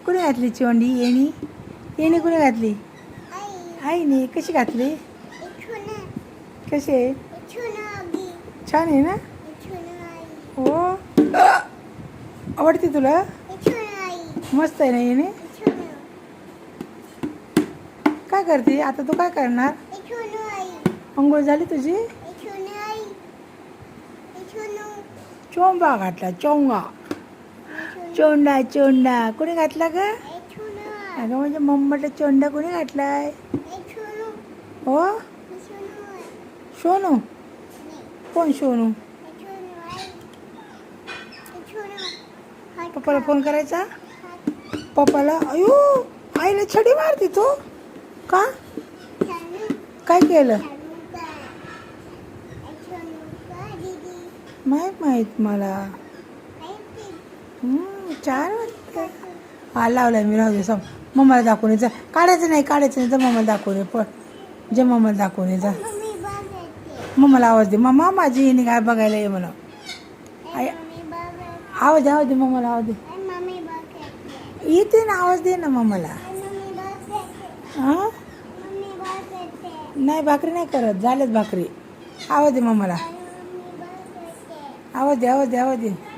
कुणी घातली चोंडी येणी येणी कुणी घातली आईने कशी घातली कशी आहे छान आहे ना हो आवडते तुला मस्त आहे ना येणे काय करते आता तू काय करणार अंघोळ झाली तुझी चोंबा घातला चोंगा चोंडा चोंडा कोणी घातला ग अगं म्हणजे मम्माला चोंडा कोणी घातलाय हो सोनू कोण सोनू पप्पाला फोन करायचा पप्पाला अयो आईला छडी मारते तू का काय केलं माहीत मला चार वाजता हा लावलाय मी राहू दे सम मम्माला दाखवून ये जा काढायचं नाही तर मम्माला दाखवून ये पण जे मम्माला दाखवून ये जा मम्माला आवाज दे मम्मा माझी हिने काय बघायला ये म्हणा आई आवाज दे मम्माला आवाज दे येते ना आवाज दे ना मम्माला हां नाही भाकरी नाही करत झालेच भाकरी आवाज दे मम्माला आवाज दे